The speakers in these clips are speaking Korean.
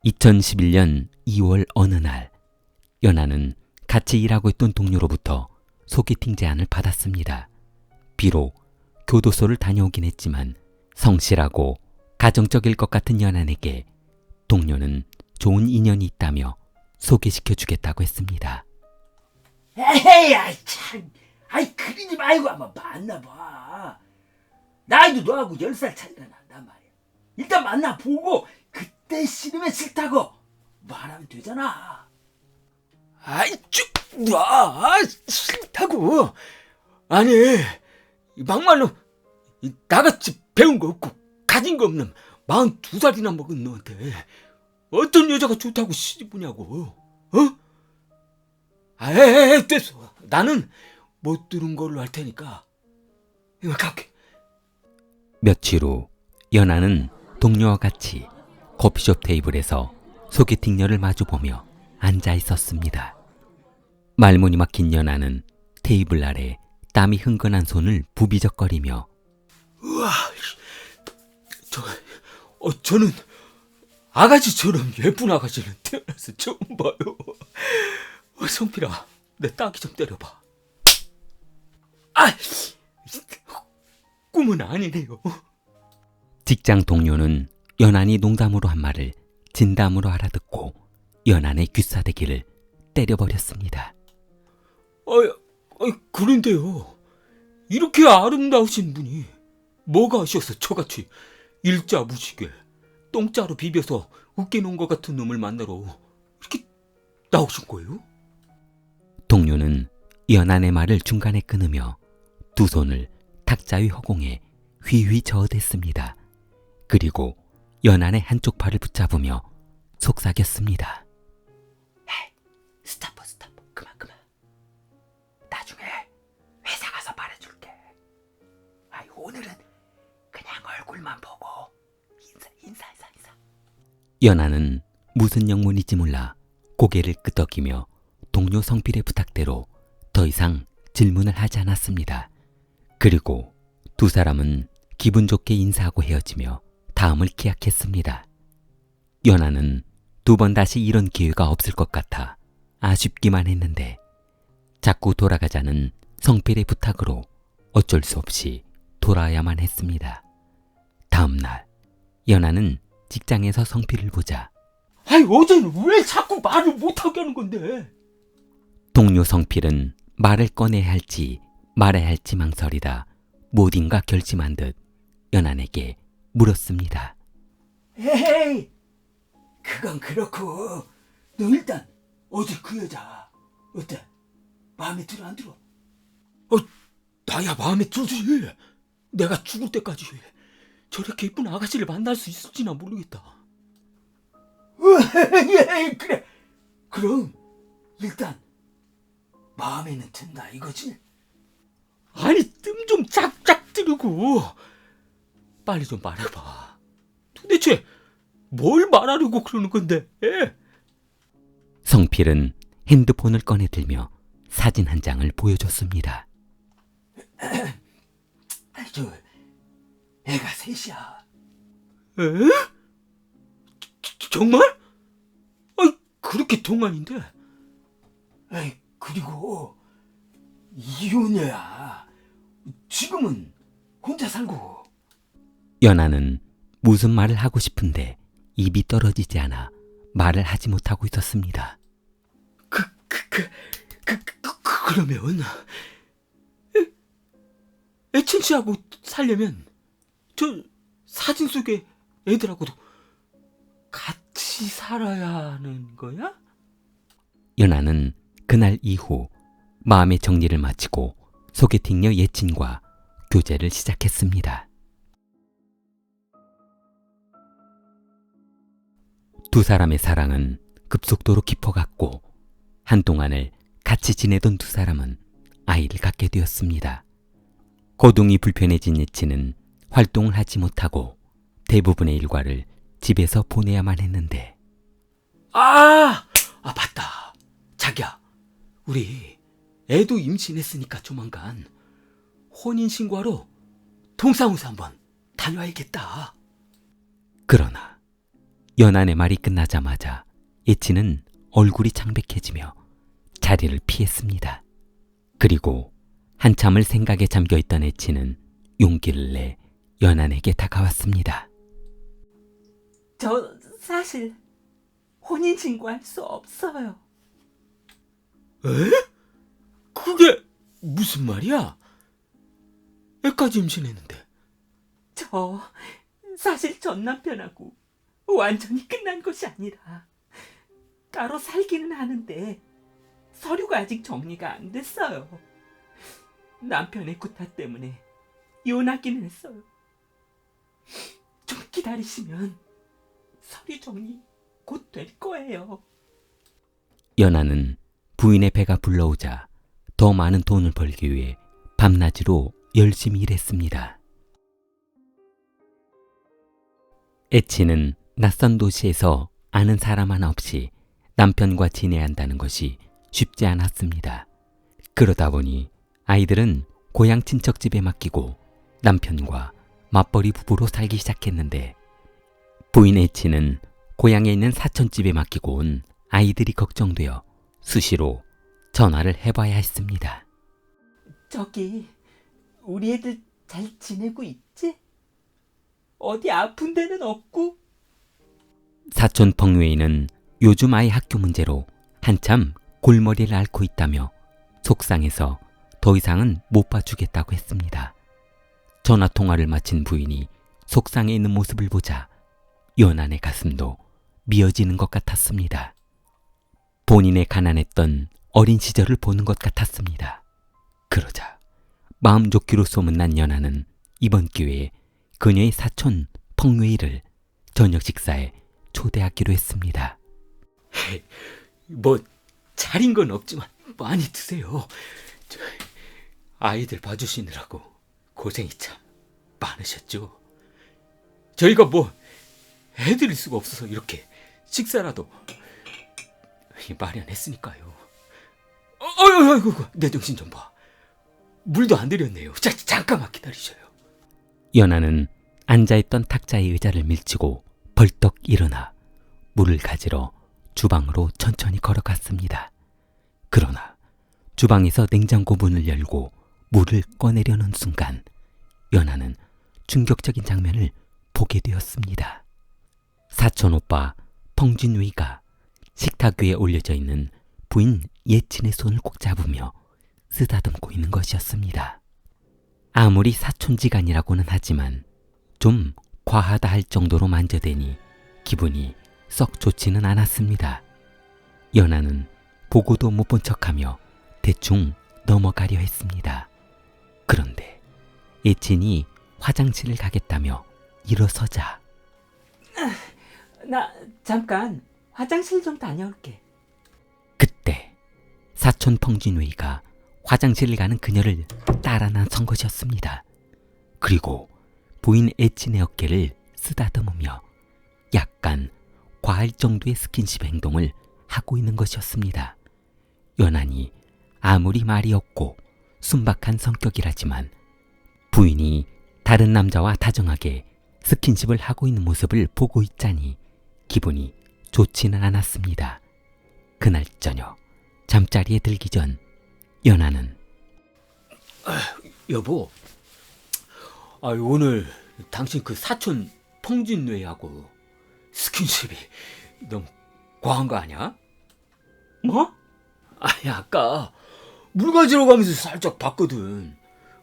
2011년 2월 어느 날, 연하는 같이 일하고 있던 동료로부터 소개팅 제안을 받았습니다. 비록 교도소를 다녀오긴 했지만 성실하고 가정적일 것 같은 연한에게 동료는 좋은 인연이 있다며 소개시켜주겠다고 했습니다. 에이, 아이 참, 아이 그러지 말고 한번 만나봐. 나이도 너하고 10살 차이가 난단 말이야. 일단 만나보고 그때 싫으면 싫다고 말하면 되잖아. 아이 쭉 놔, 싫다고. 아니 막말로 나같이 배운 거 없고 가진 거 없는 42살이나 먹은 너한테 어떤 여자가 좋다고 시집오냐고. 에이 됐어. 나는 못 들은 걸로 할 테니까 이거 갈게. 며칠 후 연하는 동료와 같이 커피숍 테이블에서 소개팅녀를 마주보며 앉아 있었습니다. 말문이 막힌 연하는 테이블 아래 땀이 흥건한 손을 부비적거리며 우와, 저는 아가씨처럼 예쁜 아가씨는 태어나서 처음 봐요. 성필아, 내 따귀 좀 때려봐. 아, 꿈은 아니네요. 직장 동료는 연한이 농담으로 한 말을 진담으로 알아듣고 연한의 귀싸대기를 때려버렸습니다. 그런데요. 이렇게 아름다우신 분이 뭐가 하셔서 저같이 일자무지게 똥자로 비벼서 웃겨놓은 것 같은 놈을 만나러 이렇게 나오신 거예요? 동료는 연한의 말을 중간에 끊으며 두 손을 탁자 위 허공에 휘휘 저어댔습니다. 그리고 연한의 한쪽 팔을 붙잡으며 속삭였습니다. 스탑. 그만. 나중에 회사 가서 말해줄게. 오늘은 그냥 얼굴만 보고 인사. 연하는 무슨 영문인지 몰라 고개를 끄덕이며 동료 성필의 부탁대로 더 이상 질문을 하지 않았습니다. 그리고 두 사람은 기분 좋게 인사하고 헤어지며 다음을 기약했습니다. 연하는 두 번 다시 이런 기회가 없을 것 같아 아쉽기만 했는데 자꾸 돌아가자는 성필의 부탁으로 어쩔 수 없이 돌아야만 했습니다. 다음 날 연하는 직장에서 성필을 보자 어제는 왜 자꾸 말을 못하게 하는 건데? 동료 성필은 말을 꺼내야 할지 말아야 할지 망설이다 무엇인가 결심한 듯 연한에게 물었습니다. 에이, 그건 그렇고 너 일단 어제 그 여자 어때? 마음에 들어 안 들어? 나야 마음에 들지. 내가 죽을 때까지 저렇게 예쁜 아가씨를 만날 수 있을지나 모르겠다. 그래. 그럼 일단 마음에는 든다 이거지? 아니 뜸 좀 짝짝 들고 빨리 좀 말해봐. 도대체 뭘 말하려고 그러는 건데? 성필은 핸드폰을 꺼내 들며 사진 한 장을 보여줬습니다. 애가 셋이야. 에? 정말? 그렇게 동안인데. 그리고 이혼녀야. 지금은 혼자 살고. 연하는 무슨 말을 하고 싶은데 입이 떨어지지 않아 말을 하지 못하고 있었습니다. 그러면 애춘 씨하고 살려면 저 사진 속의 애들하고도 같이 살아야 하는 거야? 연하는 그날 이후 마음의 정리를 마치고 소개팅녀 예친과 교제를 시작했습니다. 두 사람의 사랑은 급속도로 깊어갔고 한동안을 같이 지내던 두 사람은 아이를 갖게 되었습니다. 거동이 불편해진 예치는 활동을 하지 못하고 대부분의 일과를 집에서 보내야만 했는데 맞다. 자기야, 우리 애도 임신했으니까 조만간 혼인신고하러 동사무소 한번 다녀와야겠다. 그러나 연한의 말이 끝나자마자 예치는 얼굴이 창백해지며 자리를 피했습니다. 그리고 한참을 생각에 잠겨있던 예치는 용기를 내 연한에게 다가왔습니다. 저 사실 혼인신고할 수 없어요. 에? 그게 무슨 말이야? 애까지 임신했는데. 저 사실 전 남편하고 완전히 끝난 것이 아니라 따로 살기는 하는데 서류가 아직 정리가 안 됐어요. 남편의 구타 때문에 이혼하기는 했어요. 좀 기다리시면 서류 정리 곧 될 거예요. 연한은 부인의 배가 불러오자 더 많은 돈을 벌기 위해 밤낮으로 열심히 일했습니다. 예치는 낯선 도시에서 아는 사람 하나 없이 남편과 지내야 한다는 것이 쉽지 않았습니다. 그러다 보니 아이들은 고향 친척집에 맡기고 남편과 맞벌이 부부로 살기 시작했는데 부인 예치는 고향에 있는 사촌집에 맡기고 온 아이들이 걱정되어 수시로 전화를 해봐야 했습니다. 저기 우리 애들 잘 지내고 있지? 어디 아픈 데는 없고? 사촌 펑웨이는 요즘 아이 학교 문제로 한참 골머리를 앓고 있다며 속상해서 더 이상은 못 봐주겠다고 했습니다. 전화통화를 마친 부인이 속상해 있는 모습을 보자 연한의 가슴도 미어지는 것 같았습니다. 본인의 가난했던 어린 시절을 보는 것 같았습니다. 그러자 마음 좋기로 소문난 연한은 이번 기회에 그녀의 사촌 펑웨이를 저녁 식사에 초대하기로 했습니다. 뭐 차린 건 없지만 많이 드세요. 아이들 봐주시느라고 고생이 참 많으셨죠. 저희가 뭐 해드릴 수가 없어서 이렇게 식사라도 마련했으니까요. 아이고, 내 정신 좀 봐. 물도 안 드렸네요. 잠깐만 기다리셔요. 연한은 앉아있던 탁자의 의자를 밀치고 벌떡 일어나 물을 가지러 주방으로 천천히 걸어갔습니다. 그러나 주방에서 냉장고 문을 열고 물을 꺼내려는 순간 연한은 충격적인 장면을 보게 되었습니다. 사촌 오빠 펑진위가 식탁 위에 올려져 있는 부인 예친의 손을 꼭 잡으며 쓰다듬고 있는 것이었습니다. 아무리 사촌지간이라고는 하지만 좀 과하다 할 정도로 만져대니 기분이 썩 좋지는 않았습니다. 연하는 보고도 못 본 척하며 대충 넘어가려 했습니다. 그런데 예친이 화장실을 가겠다며 일어서자 나 잠깐 화장실 좀 다녀올게. 그때 사촌 펑진웨이가 화장실을 가는 그녀를 따라 나선 것이었습니다. 그리고 부인 예친의 어깨를 쓰다듬으며 약간 과할 정도의 스킨십 행동을 하고 있는 것이었습니다. 연한이 아무리 말이 없고 순박한 성격이라지만 부인이 다른 남자와 다정하게 스킨십을 하고 있는 모습을 보고 있자니 기분이 좋지는 않았습니다. 그날 저녁 잠자리에 들기 전 연하는 여보, 오늘 당신 그 사촌 펑진뇌하고 스킨십이 너무 과한 거 아니야? 뭐? 아까 물 가지러 가면서 살짝 봤거든.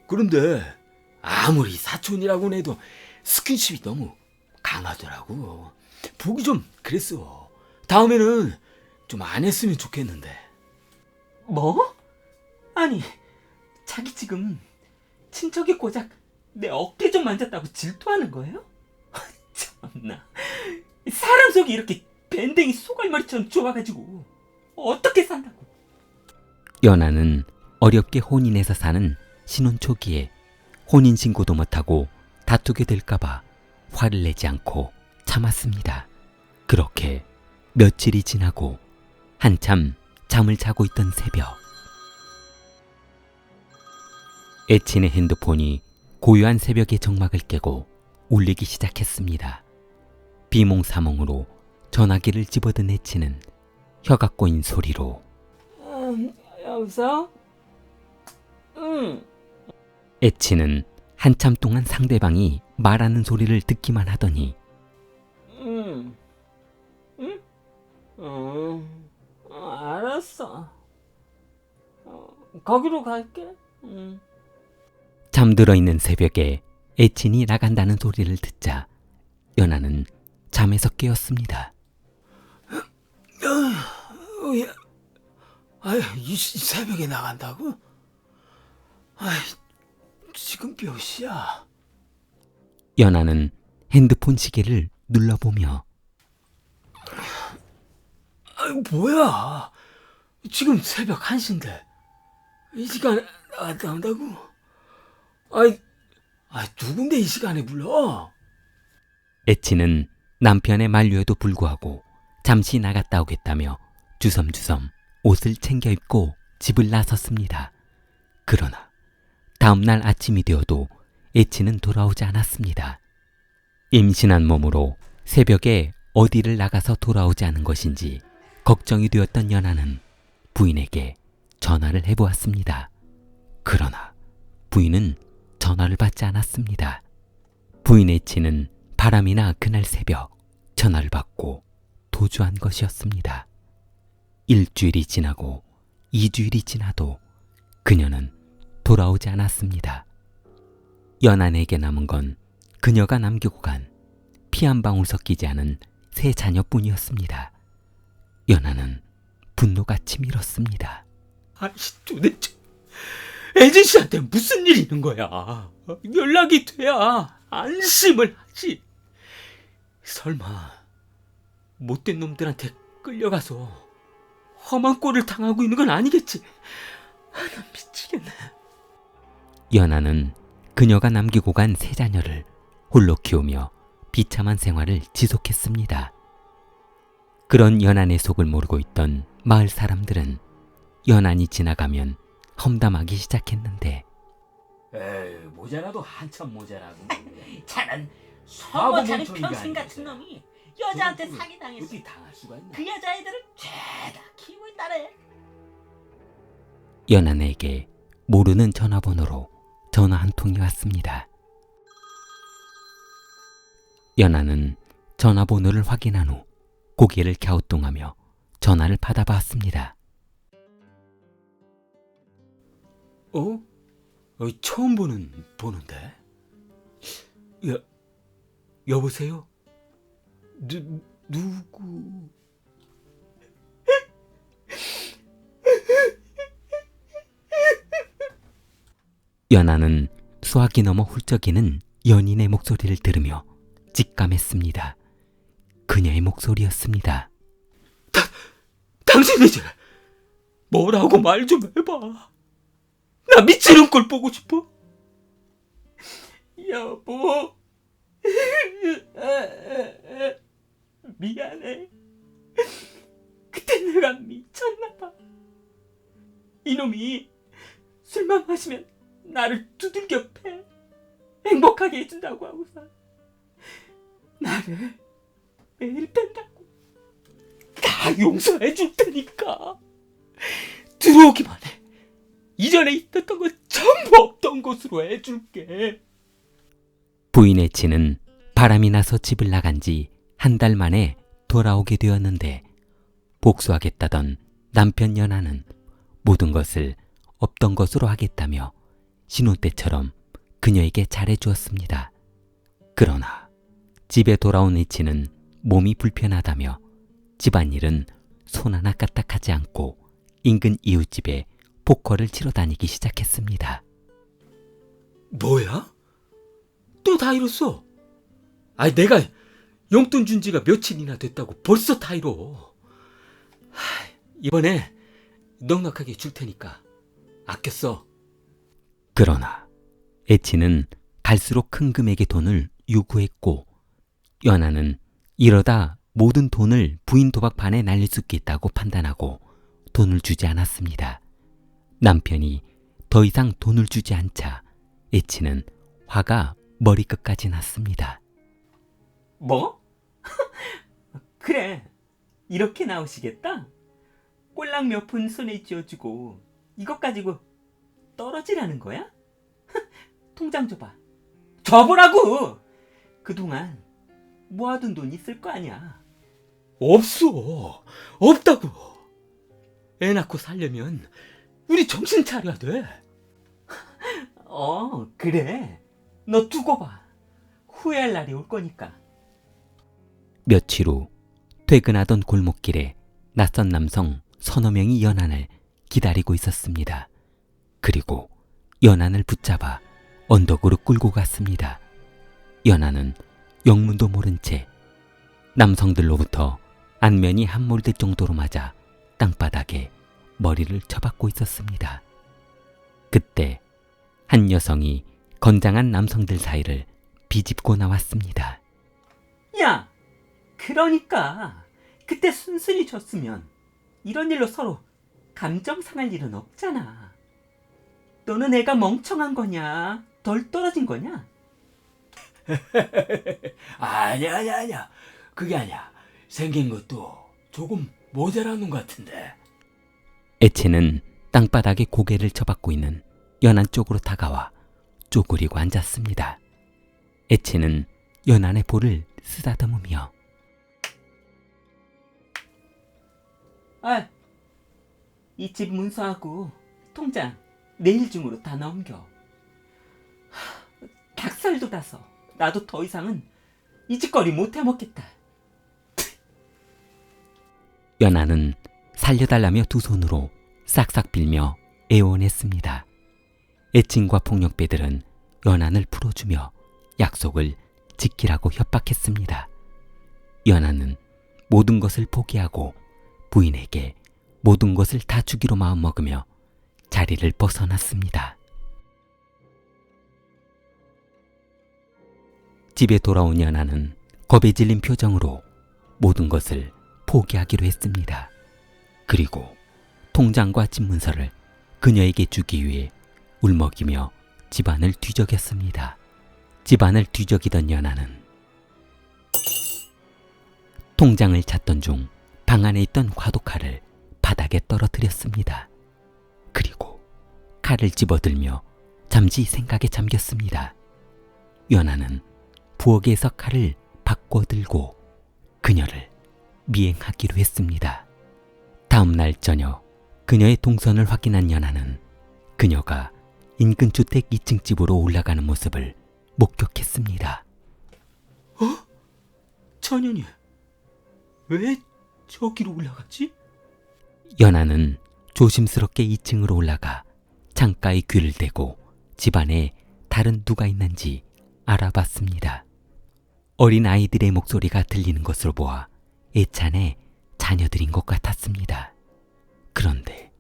그런데 아무리 사촌이라고는 해도 스킨십이 너무 강하더라고. 보기 좀 그랬어. 다음에는 좀 안 했으면 좋겠는데. 뭐? 아니, 자기 지금 친척이 고작 내 어깨 좀 만졌다고 질투하는 거예요? 참나, 사람 속이 이렇게 밴댕이 소갈머리처럼 좁아가지고 어떻게 산다고? 연하는 어렵게 혼인해서 사는 신혼 초기에 혼인신고도 못하고 다투게 될까봐 화를 내지 않고 참았습니다. 그렇게 며칠이 지나고 한참 잠을 자고 있던 새벽 예친의 핸드폰이 고요한 새벽의 정막을 깨고 울리기 시작했습니다. 비몽사몽으로 전화기를 집어든 애치는 혀가 꼬인 소리로 여보세요? 응. 애치는 한참 동안 상대방이 말하는 소리를 듣기만 하더니 응. 응? 알았어. 거기로 갈게. 응. 잠들어 있는 새벽에 애친이 나간다는 소리를 듣자 연하는 잠에서 깨었습니다. 야, 아유, 이 새벽에 나간다고? 아이, 지금 몇 시야? 연하는 핸드폰 시계를 눌러보며 아이, 뭐야? 지금 새벽 1시인데 이 시간에 나간다고? 아이, 누군데 이 시간에 불러? 애치는 남편의 만류에도 불구하고 잠시 나갔다 오겠다며 주섬주섬 옷을 챙겨 입고 집을 나섰습니다. 그러나 다음날 아침이 되어도 애치는 돌아오지 않았습니다. 임신한 몸으로 새벽에 어디를 나가서 돌아오지 않은 것인지 걱정이 되었던 연하는 부인에게 전화를 해보았습니다. 그러나 부인은 전화를 받지 않았습니다. 부인 애치는 바람이나 그날 새벽 전화를 받고 도주한 것이었습니다. 일주일이 지나고 2주일이 지나도 그녀는 돌아오지 않았습니다. 연한에게 남은 건 그녀가 남기고 간 피 한 방울 섞이지 않은 세 자녀뿐이었습니다. 연한은 분노가 치밀었습니다. 아니, 도대체 애진 씨한테 무슨 일이 있는 거야? 연락이 돼야 안심을 하지. 설마 못된 놈들한테 끌려가서 험한 꼴을 당하고 있는 건 아니겠지? 나 미치겠네. 연하는 그녀가 남기고 간 세 자녀를 홀로 키우며 비참한 생활을 지속했습니다. 그런 연한의 속을 모르고 있던 마을 사람들은 연한이 지나가면 험담하기 시작했는데 에이, 모자라도 한참 모자라고. 저는 바보 소모자는 멍청이가 평생 같은 놈이 여자한테 사기당했어. 어떻게 당할 수가 있나? 그 여자애들을 죄다 키우고 있다래. 연한에게 모르는 전화번호로 전화 한 통이 왔습니다. 연한은 전화번호를 확인한 후 고개를 갸우뚱하며 전화를 받아봤습니다. 처음 보는 번호인데? 여보세요? 누구? 연하는 수화기 넘어 훌쩍이는 연인의 목소리를 들으며 직감했습니다. 그녀의 목소리였습니다. 당신 이제 뭐라고 말 좀 해봐. 나 미치는 꼴 보고 싶어. 여보. 미안해. 그때 내가 미쳤나봐. 이놈이 술만 마시면 나를 두들겨 패. 행복하게 해준다고 하고서 나를 매일 뺀다고. 다 용서해 줄 테니까 들어오기만 해. 이전에 있었던 거 전부 없던 곳으로 해줄게. 부인 애치는 바람이 나서 집을 나간 지 한 달 만에 돌아오게 되었는데 복수하겠다던 남편 연하는 모든 것을 없던 것으로 하겠다며 신혼 때처럼 그녀에게 잘해주었습니다. 그러나 집에 돌아온 애치는 몸이 불편하다며 집안일은 손 하나 까딱하지 않고 인근 이웃집에 포커를 치러 다니기 시작했습니다. 뭐야? 또 다 잃었어? 아니, 내가 용돈 준 지가 며칠이나 됐다고 벌써 다 잃어. 이번에 넉넉하게 줄 테니까 아껴 써. 그러나 애치는 갈수록 큰 금액의 돈을 요구했고 연하는 이러다 모든 돈을 부인 도박판에 날릴 수 있다고 판단하고 돈을 주지 않았습니다. 남편이 더 이상 돈을 주지 않자 애치는 화가 머리끝까지 났습니다. 뭐? 그래, 이렇게 나오시겠다? 꼴랑 몇 푼 손에 쥐어주고 이것 가지고 떨어지라는 거야? 통장 줘봐. 줘보라고! 그동안 모아둔 돈 있을 거 아니야. 없어. 없다고. 애 낳고 살려면 우리 정신 차려야 돼. 그래. 너 두고 봐. 후회할 날이 올 거니까. 며칠 후 퇴근하던 골목길에 낯선 남성 서너 명이 연안을 기다리고 있었습니다. 그리고 연안을 붙잡아 언덕으로 끌고 갔습니다. 연안은 영문도 모른 채 남성들로부터 안면이 함몰될 정도로 맞아 땅바닥에 머리를 쳐박고 있었습니다. 그때 한 여성이 건장한 남성들 사이를 비집고 나왔습니다. 야, 그러니까 그때 순순히 줬으면 이런 일로 서로 감정 상할 일은 없잖아. 너는 애가 멍청한 거냐? 덜 떨어진 거냐? 아니야. 그게 아니야. 생긴 것도 조금 모자란 놈 같은데. 애체는 땅바닥에 고개를 쳐박고 있는 연안 쪽으로 다가와 쪼그리고 앉았습니다. 애체는 연안의 볼을 쓰다듬으며 이 집 문서하고 통장 내일 중으로 다 넘겨. 닭살도 나서 나도 더 이상은 이 짓거리 못 해먹겠다. 연안은 살려달라며 두 손으로 싹싹 빌며 애원했습니다. 애칭과 폭력배들은 연안을 풀어주며 약속을 지키라고 협박했습니다. 연안은 모든 것을 포기하고 부인에게 모든 것을 다 주기로 마음먹으며 자리를 벗어났습니다. 집에 돌아온 연아는 겁에 질린 표정으로 모든 것을 포기하기로 했습니다. 그리고 통장과 집문서를 그녀에게 주기 위해 울먹이며 집안을 뒤적였습니다. 집안을 뒤적이던 연아는 통장을 찾던 중 방 안에 있던 과도칼을 바닥에 떨어뜨렸습니다. 그리고 칼을 집어들며 잠시 생각에 잠겼습니다. 연아는 부엌에서 칼을 바꿔 들고 그녀를 미행하기로 했습니다. 다음 날 저녁 그녀의 동선을 확인한 연아는 그녀가 인근 주택 2층 집으로 올라가는 모습을 목격했습니다. 천연이 왜 저기로 올라갔지? 연아는 조심스럽게 2층으로 올라가 창가에 귀를 대고 집안에 다른 누가 있는지 알아봤습니다. 어린 아이들의 목소리가 들리는 것으로 보아 애찬의 자녀들인 것 같았습니다. 그런데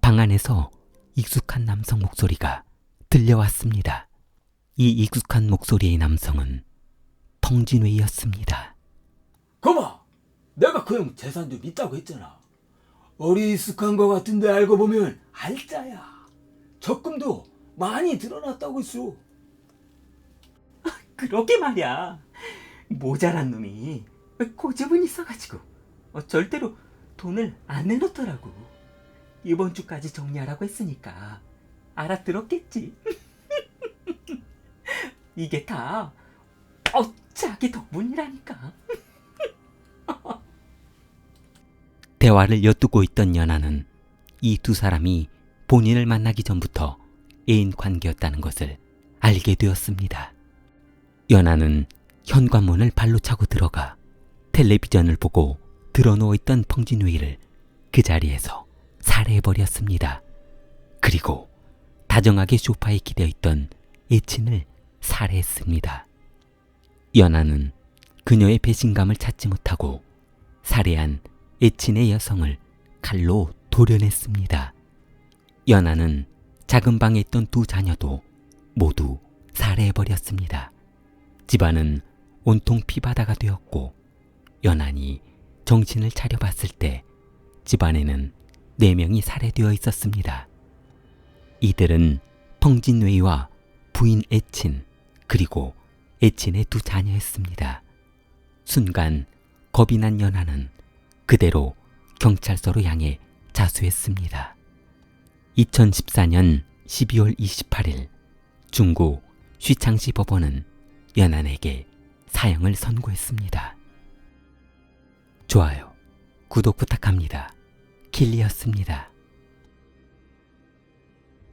방 안에서 익숙한 남성 목소리가 들려왔습니다. 이 익숙한 목소리의 남성은 펑진웨이였습니다. 거봐! 내가 그 형 재산 좀 있다고 했잖아. 어리숙한 거 같은데 알고 보면 알짜야. 적금도 많이 드러났다고 했어. 그러게 말이야. 모자란 놈이 고집은 있어가지고 절대로 돈을 안 내놓더라고. 이번 주까지 정리하라고 했으니까 알아들었겠지. 이게 다 자기 덕분이라니까. 대화를 엿두고 있던 연아는 이 두 사람이 본인을 만나기 전부터 애인 관계였다는 것을 알게 되었습니다. 연아는 현관문을 발로 차고 들어가 텔레비전을 보고 드러누워있던 펑진웨이를 그 자리에서 살해해버렸습니다. 그리고 다정하게 소파에 기대어있던 애친을 살해했습니다. 연아는 그녀의 배신감을 찾지 못하고 살해한 애친의 여성을 칼로 도려냈습니다. 연아는 작은 방에 있던 두 자녀도 모두 살해해버렸습니다. 집안은 온통 피바다가 되었고 연안이 정신을 차려봤을 때 집안에는 4명이 살해되어 있었습니다. 이들은 펑진웨이와 부인 애친 그리고 애친의 두 자녀였습니다. 순간 겁이 난 연하는 그대로 경찰서로 향해 자수했습니다. 2014년 12월 28일 중구 쉬창시 법원은 연한에게 사형을 선고했습니다. 좋아요, 구독 부탁합니다. 킬리였습니다.